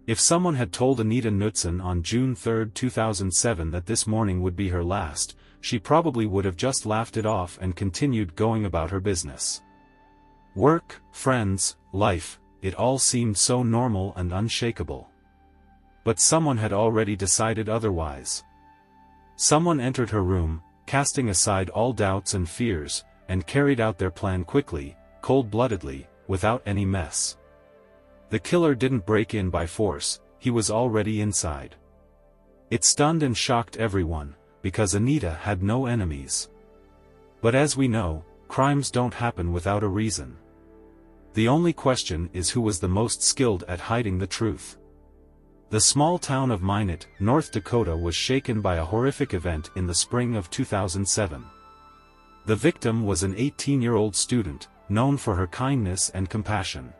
If someone had told Anita Knutson on June 3, 2007 that this morning would be her last, she probably would have just laughed it off and continued going about her business. Work, friends, life, it all seemed so normal and unshakable. But someone had already decided otherwise. Someone entered her room, casting aside all doubts and fears, and carried out their plan quickly, cold-bloodedly, without any mess. The killer didn't break in by force, he was already inside. It stunned and shocked everyone, because Anita had no enemies. But as we know, crimes don't happen without a reason. The only question is who was the most skilled at hiding the truth. The small town of Minot, North Dakota was shaken by a horrific event in the spring of 2007. The victim was an 18-year-old student, known for her kindness and compassion.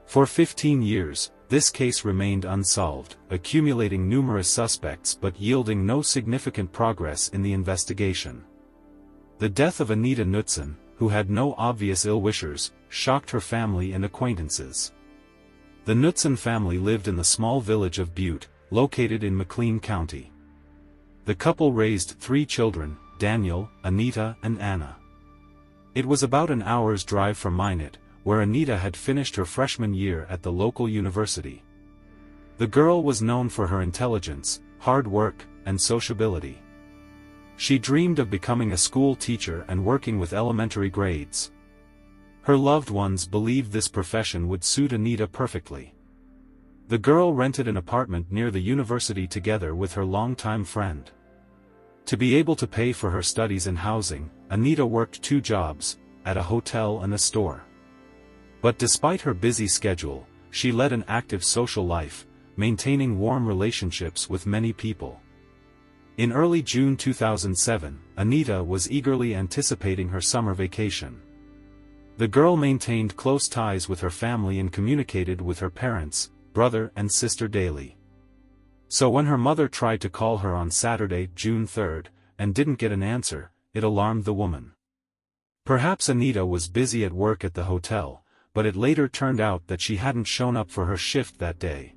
For 15 years, this case remained unsolved, accumulating numerous suspects but yielding no significant progress in the investigation. The death of Anita Knutson, who had no obvious ill-wishers, shocked her family and acquaintances. The Knutson family lived in the small village of Butte, located in McLean County. The couple raised 3 children, Daniel, Anita and Anna. It was about an hour's drive from Minot, where Anita had finished her freshman year at the local university. The girl was known for her intelligence, hard work, and sociability. She dreamed of becoming a school teacher and working with elementary grades. Her loved ones believed this profession would suit Anita perfectly. The girl rented an apartment near the university together with her longtime friend. To be able to pay for her studies and housing, Anita worked 2 jobs, at a hotel and a store. But despite her busy schedule, she led an active social life, maintaining warm relationships with many people. In early June 2007, Anita was eagerly anticipating her summer vacation. The girl maintained close ties with her family and communicated with her parents, brother and sister daily. So when her mother tried to call her on Saturday, June 3, and didn't get an answer, it alarmed the woman. Perhaps Anita was busy at work at the hotel, but it later turned out that she hadn't shown up for her shift that day.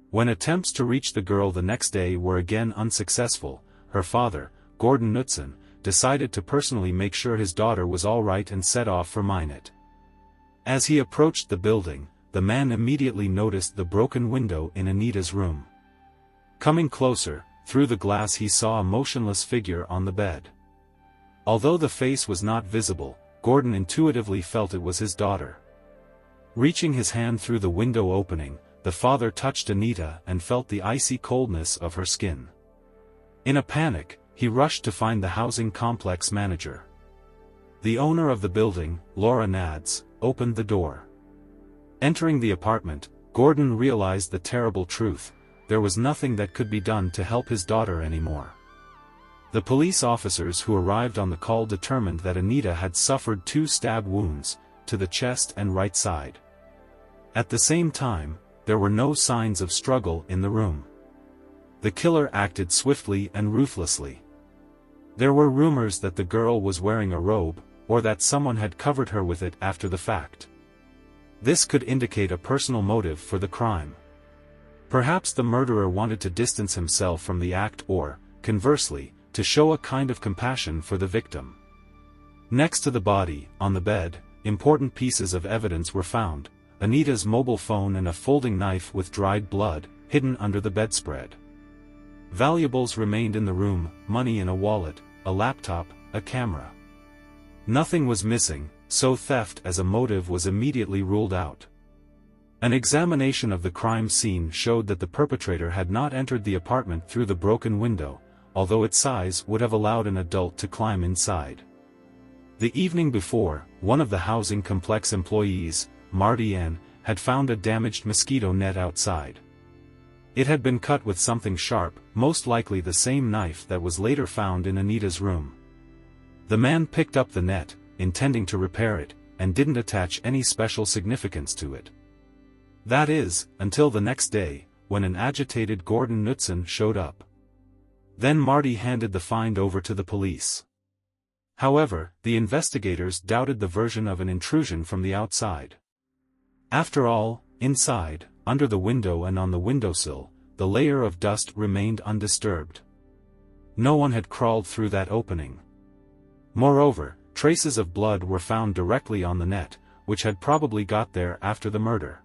When attempts to reach the girl the next day were again unsuccessful, her father, Gordon Knutson, decided to personally make sure his daughter was all right and set off for Minot. As he approached the building, the man immediately noticed the broken window in Anita's room. Coming closer, through the glass he saw a motionless figure on the bed. Although the face was not visible, Gordon intuitively felt it was his daughter. Reaching his hand through the window opening, the father touched Anita and felt the icy coldness of her skin. In a panic, he rushed to find the housing complex manager. The owner of the building, Laura Nads, opened the door. Entering the apartment, Gordon realized the terrible truth: there was nothing that could be done to help his daughter anymore. The police officers who arrived on the call determined that Anita had suffered 2 stab wounds, to the chest and right side. At the same time, there were no signs of struggle in the room. The killer acted swiftly and ruthlessly. There were rumors that the girl was wearing a robe, or that someone had covered her with it after the fact. This could indicate a personal motive for the crime. Perhaps the murderer wanted to distance himself from the act or, conversely, to show a kind of compassion for the victim. Next to the body, on the bed, important pieces of evidence were found: Anita's mobile phone and a folding knife with dried blood, hidden under the bedspread. Valuables remained in the room: money in a wallet, a laptop, a camera. Nothing was missing, so theft as a motive was immediately ruled out. An examination of the crime scene showed that the perpetrator had not entered the apartment through the broken window, although its size would have allowed an adult to climb inside. The evening before, one of the housing complex employees, Marty N., had found a damaged mosquito net outside. It had been cut with something sharp, most likely the same knife that was later found in Anita's room. The man picked up the net, intending to repair it, and didn't attach any special significance to it. That is, until the next day, when an agitated Gordon Knutson showed up. Then Marty handed the find over to the police. However, the investigators doubted the version of an intrusion from the outside. After all, inside, under the window and on the windowsill, the layer of dust remained undisturbed. No one had crawled through that opening. Moreover, traces of blood were found directly on the net, which had probably got there after the murder.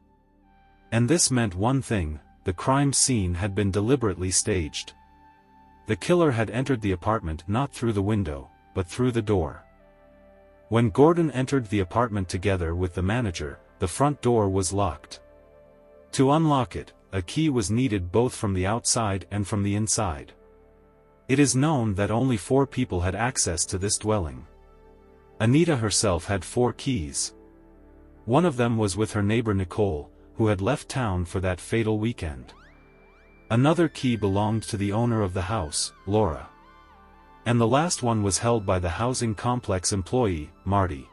And this meant one thing: the crime scene had been deliberately staged. The killer had entered the apartment not through the window, but through the door. When Gordon entered the apartment together with the manager, the front door was locked. To unlock it, a key was needed both from the outside and from the inside. It is known that only 4 people had access to this dwelling. Anita herself had 4 keys. One of them was with her neighbor Nicole, who had left town for that fatal weekend. Another key belonged to the owner of the house, Laura. And the last one was held by the housing complex employee, Marty.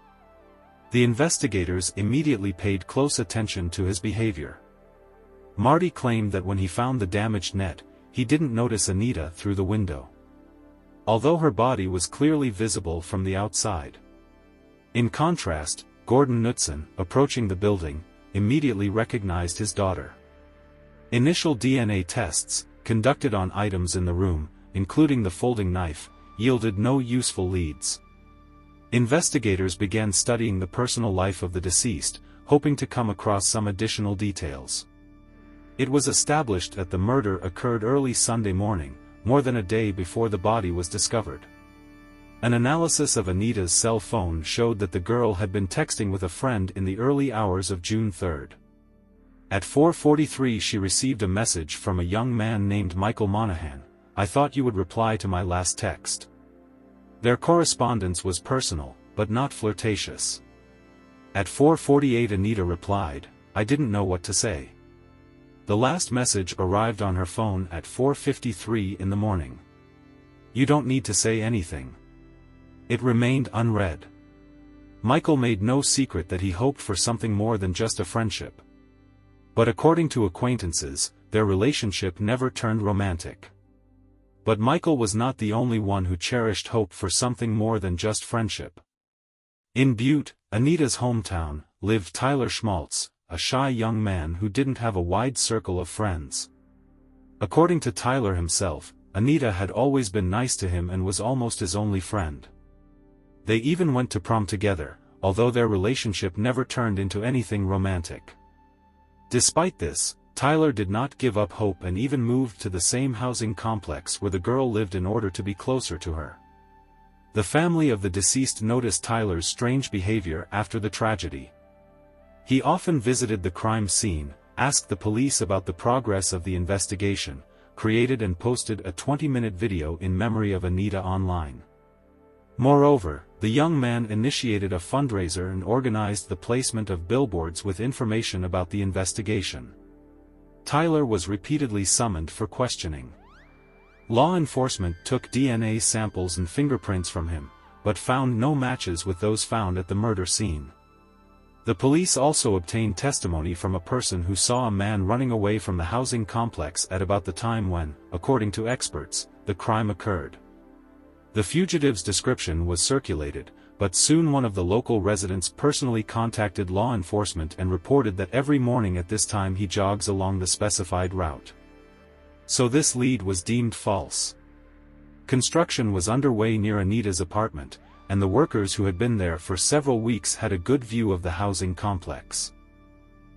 The investigators immediately paid close attention to his behavior. Marty claimed that when he found the damaged net, he didn't notice Anita through the window, although her body was clearly visible from the outside. In contrast, Gordon Knutson, approaching the building, immediately recognized his daughter. Initial DNA tests, conducted on items in the room, including the folding knife, yielded no useful leads. Investigators began studying the personal life of the deceased, hoping to come across some additional details. It was established that the murder occurred early Sunday morning, more than a day before the body was discovered. An analysis of Anita's cell phone showed that the girl had been texting with a friend in the early hours of June 3. At 4:43 she received a message from a young man named Michael Monahan. "I thought you would reply to my last text." Their correspondence was personal, but not flirtatious. At 4:48 Anita replied, "I didn't know what to say." The last message arrived on her phone at 4:53 in the morning. "You don't need to say anything." It remained unread. Michael made no secret that he hoped for something more than just a friendship. But according to acquaintances, their relationship never turned romantic. But Michael was not the only one who cherished hope for something more than just friendship. In Butte, Anita's hometown, lived Tyler Schmaltz, a shy young man who didn't have a wide circle of friends. According to Tyler himself, Anita had always been nice to him and was almost his only friend. They even went to prom together, although their relationship never turned into anything romantic. Despite this, Tyler did not give up hope and even moved to the same housing complex where the girl lived in order to be closer to her. The family of the deceased noticed Tyler's strange behavior after the tragedy. He often visited the crime scene, asked the police about the progress of the investigation, created and posted a 20-minute video in memory of Anita online. Moreover, the young man initiated a fundraiser and organized the placement of billboards with information about the investigation. Tyler was repeatedly summoned for questioning. Law enforcement took DNA samples and fingerprints from him, but found no matches with those found at the murder scene. The police also obtained testimony from a person who saw a man running away from the housing complex at about the time when, according to experts, the crime occurred. The fugitive's description was circulated, but soon one of the local residents personally contacted law enforcement and reported that every morning at this time he jogs along the specified route. So this lead was deemed false. Construction was underway near Anita's apartment, and the workers who had been there for several weeks had a good view of the housing complex.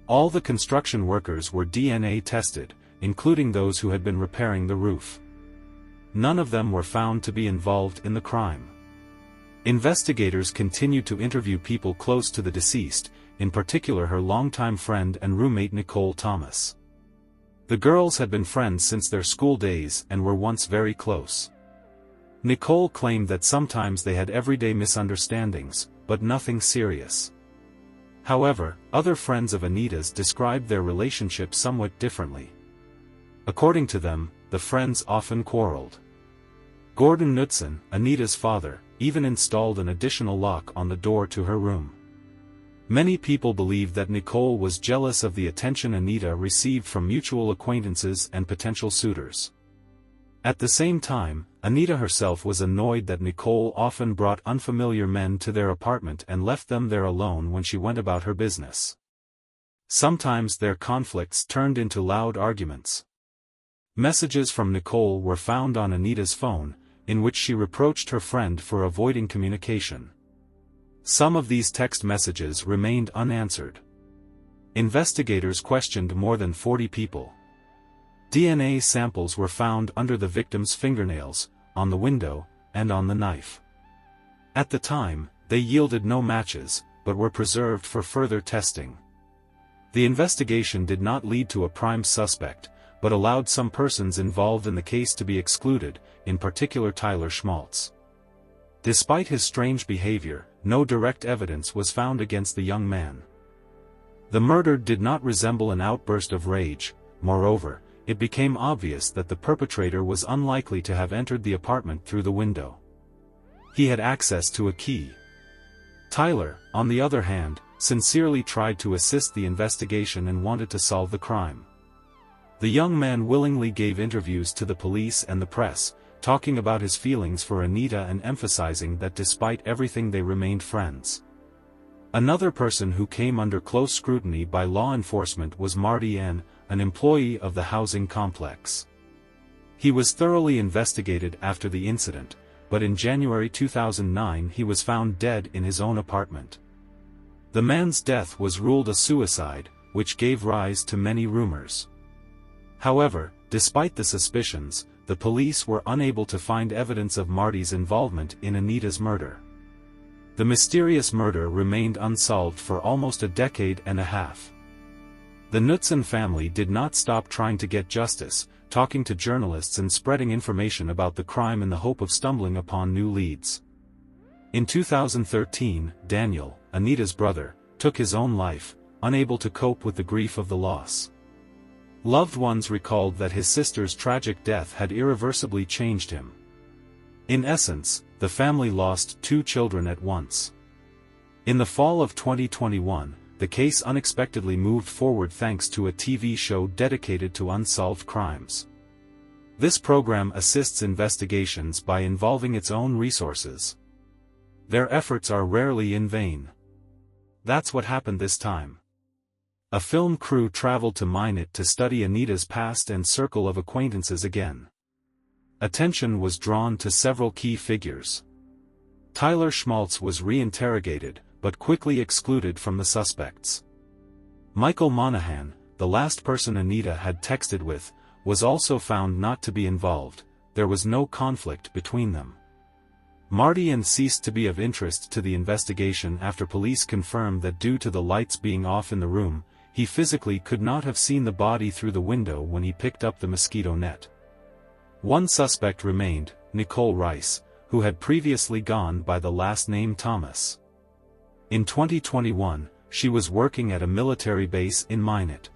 All the construction workers were DNA tested, including those who had been repairing the roof. None of them were found to be involved in the crime. Investigators continued to interview people close to the deceased, in particular her longtime friend and roommate Nicole Thomas. The girls had been friends since their school days and were once very close. Nicole claimed that sometimes they had everyday misunderstandings, but nothing serious. However, other friends of Anita's described their relationship somewhat differently. According to them, the friends often quarreled. Gordon Knutson, Anita's father, even installed an additional lock on the door to her room. Many people believed that Nicole was jealous of the attention Anita received from mutual acquaintances and potential suitors. At the same time, Anita herself was annoyed that Nicole often brought unfamiliar men to their apartment and left them there alone when she went about her business. Sometimes their conflicts turned into loud arguments. Messages from Nicole were found on Anita's phone, in which she reproached her friend for avoiding communication. Some of these text messages remained unanswered. Investigators questioned more than 40 people. DNA samples were found under the victim's fingernails, on the window, and on the knife. At the time, they yielded no matches, but were preserved for further testing. The investigation did not lead to a prime suspect, but allowed some persons involved in the case to be excluded, in particular Tyler Schmaltz. Despite his strange behavior, no direct evidence was found against the young man. The murder did not resemble an outburst of rage. Moreover, it became obvious that the perpetrator was unlikely to have entered the apartment through the window. He had access to a key. Tyler, on the other hand, sincerely tried to assist the investigation and wanted to solve the crime. The young man willingly gave interviews to the police and the press, talking about his feelings for Anita and emphasizing that despite everything they remained friends. Another person who came under close scrutiny by law enforcement was Marty N., an employee of the housing complex. He was thoroughly investigated after the incident, but in January 2009 he was found dead in his own apartment. The man's death was ruled a suicide, which gave rise to many rumors. However, despite the suspicions, the police were unable to find evidence of Marty's involvement in Anita's murder. The mysterious murder remained unsolved for almost a decade and a half. The Knutson family did not stop trying to get justice, talking to journalists and spreading information about the crime in the hope of stumbling upon new leads. In 2013, Daniel, Anita's brother, took his own life, unable to cope with the grief of the loss. Loved ones recalled that his sister's tragic death had irreversibly changed him. In essence, the family lost 2 children at once. In the fall of 2021, the case unexpectedly moved forward thanks to a TV show dedicated to unsolved crimes. This program assists investigations by involving its own resources. Their efforts are rarely in vain. That's what happened this time. A film crew traveled to Minot to study Anita's past and circle of acquaintances again. Attention was drawn to several key figures. Tyler Schmaltz was re-interrogated, but quickly excluded from the suspects. Michael Monahan, the last person Anita had texted with, was also found not to be involved. There was no conflict between them. Marty N. ceased to be of interest to the investigation after police confirmed that due to the lights being off in the room, he physically could not have seen the body through the window when he picked up the mosquito net. One suspect remained, Nicole Rice, who had previously gone by the last name Thomas. In 2021, she was working at a military base in Minot.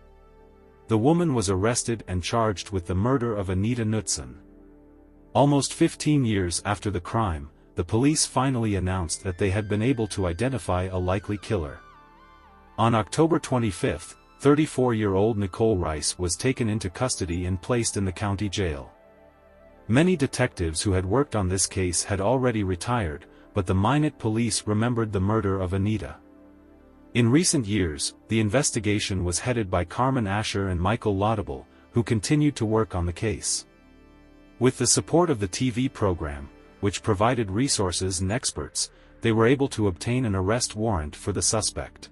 The woman was arrested and charged with the murder of Anita Knutson. Almost 15 years after the crime, the police finally announced that they had been able to identify a likely killer. On October 25, 34-year-old Nicole Rice was taken into custody and placed in the county jail. Many detectives who had worked on this case had already retired, but the Minot police remembered the murder of Anita. In recent years, the investigation was headed by Carmen Asher and Michael Laudable, who continued to work on the case. With the support of the TV program, which provided resources and experts, they were able to obtain an arrest warrant for the suspect.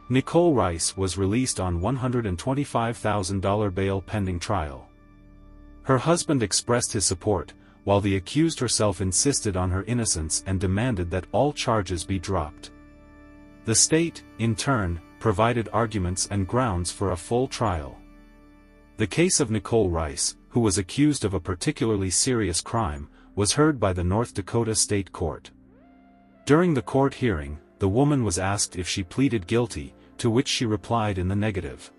Nicole Rice was released on $125,000 bail pending trial. Her husband expressed his support, while the accused herself insisted on her innocence and demanded that all charges be dropped. The state, in turn, provided arguments and grounds for a full trial. The case of Nicole Rice, who was accused of a particularly serious crime, was heard by the North Dakota State Court. During the court hearing, the woman was asked if she pleaded guilty, to which she replied in the negative.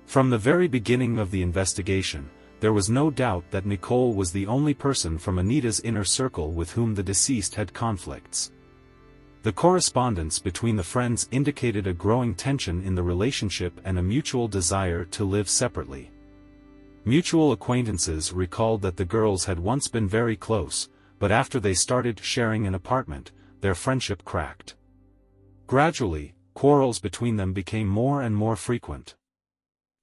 From the very beginning of the investigation, there was no doubt that Nicole was the only person from Anita's inner circle with whom the deceased had conflicts. The correspondence between the friends indicated a growing tension in the relationship and a mutual desire to live separately. Mutual acquaintances recalled that the girls had once been very close, but after they started sharing an apartment, their friendship cracked. Gradually, quarrels between them became more and more frequent.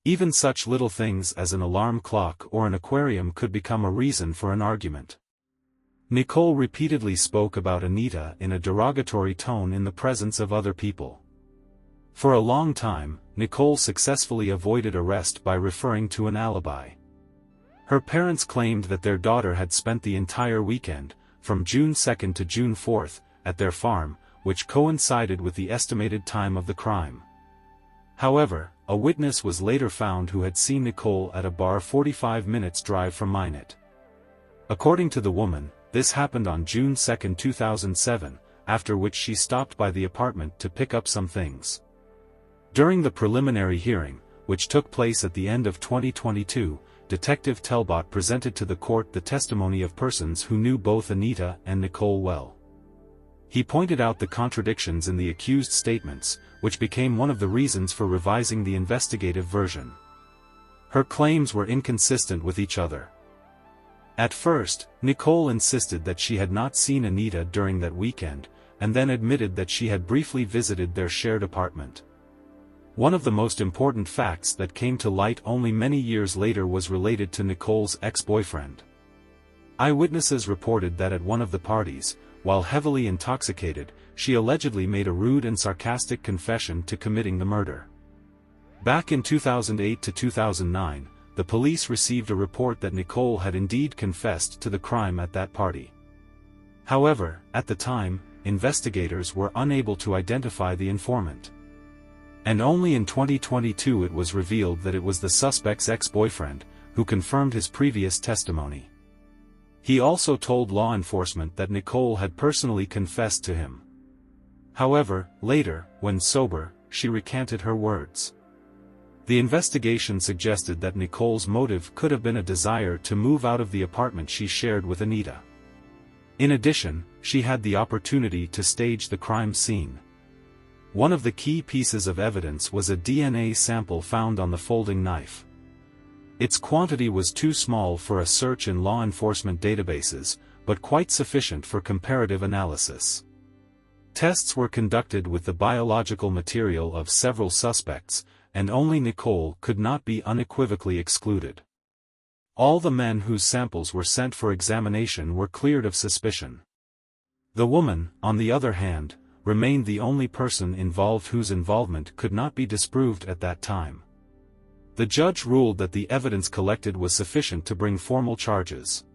Even such little things as an alarm clock or an aquarium could become a reason for an argument. Nicole repeatedly spoke about Anita in a derogatory tone in the presence of other people. For a long time, Nicole successfully avoided arrest by referring to an alibi. Her parents claimed that their daughter had spent the entire weekend, from June 2 to June 4, at their farm, which coincided with the estimated time of the crime. However, a witness was later found who had seen Nicole at a bar 45 minutes drive from Minot. According to the woman, this happened on June 2, 2007, after which she stopped by the apartment to pick up some things. During the preliminary hearing, which took place at the end of 2022, Detective Talbot presented to the court the testimony of persons who knew both Anita and Nicole well. He pointed out the contradictions in the accused statements, which became one of the reasons for revising the investigative version. Her claims were inconsistent with each other. At first, Nicole insisted that she had not seen Anita during that weekend, and then admitted that she had briefly visited their shared apartment. One of the most important facts that came to light only many years later was related to Nicole's ex-boyfriend. Eyewitnesses reported that at one of the parties, while heavily intoxicated, she allegedly made a rude and sarcastic confession to committing the murder. Back in 2008 to 2009, the police received a report that Nicole had indeed confessed to the crime at that party. However, at the time, investigators were unable to identify the informant. And only in 2022 it was revealed that it was the suspect's ex-boyfriend, who confirmed his previous testimony. He also told law enforcement that Nicole had personally confessed to him. However, later, when sober, she recanted her words. The investigation suggested that Nicole's motive could have been a desire to move out of the apartment she shared with Anita. In addition, she had the opportunity to stage the crime scene. One of the key pieces of evidence was a DNA sample found on the folding knife. Its quantity was too small for a search in law enforcement databases, but quite sufficient for comparative analysis. Tests were conducted with the biological material of several suspects, and only Nicole could not be unequivocally excluded. All the men whose samples were sent for examination were cleared of suspicion. The woman, on the other hand, remained the only person involved whose involvement could not be disproved at that time. The judge ruled that the evidence collected was sufficient to bring formal charges.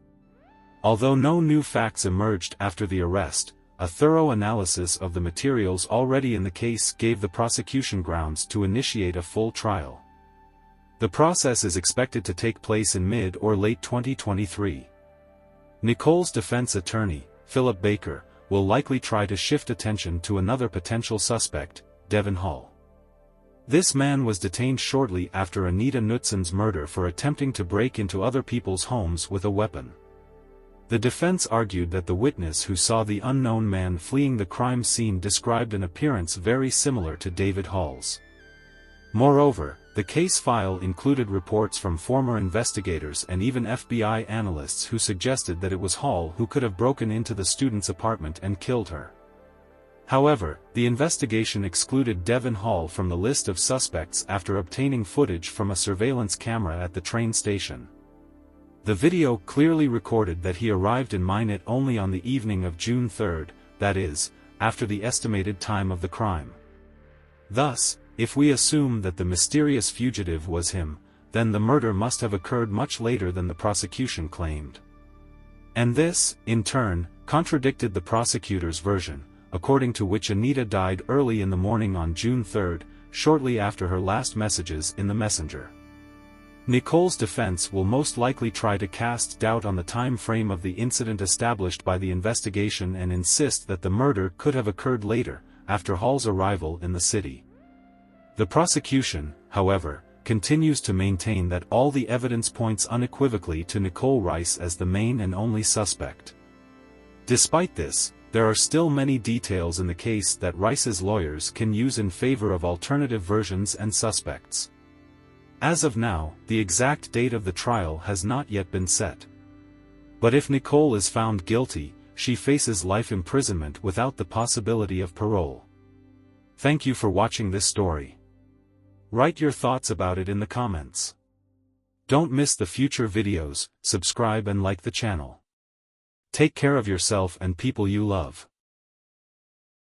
Although no new facts emerged after the arrest, a thorough analysis of the materials already in the case gave the prosecution grounds to initiate a full trial. The process is expected to take place in mid or late 2023. Nicole's defense attorney, Philip Baker, will likely try to shift attention to another potential suspect, Devon Hall. This man was detained shortly after Anita Knutson's murder for attempting to break into other people's homes with a weapon. The defense argued that the witness who saw the unknown man fleeing the crime scene described an appearance very similar to David Hall's. Moreover, the case file included reports from former investigators and even FBI analysts who suggested that it was Hall who could have broken into the student's apartment and killed her. However, the investigation excluded Devon Hall from the list of suspects after obtaining footage from a surveillance camera at the train station. The video clearly recorded that he arrived in Minot only on the evening of June 3, that is, after the estimated time of the crime. Thus, if we assume that the mysterious fugitive was him, then the murder must have occurred much later than the prosecution claimed. And this, in turn, contradicted the prosecutor's version, according to which Anita died early in the morning on June 3, shortly after her last messages in the messenger. Nicole's defense will most likely try to cast doubt on the time frame of the incident established by the investigation and insist that the murder could have occurred later, after Hall's arrival in the city. The prosecution, however, continues to maintain that all the evidence points unequivocally to Nicole Rice as the main and only suspect. Despite this, there are still many details in the case that Rice's lawyers can use in favor of alternative versions and suspects. As of now, the exact date of the trial has not yet been set. But if Nicole is found guilty, she faces life imprisonment without the possibility of parole. Thank you for watching this story. Write your thoughts about it in the comments. Don't miss the future videos, subscribe and like the channel. Take care of yourself and people you love.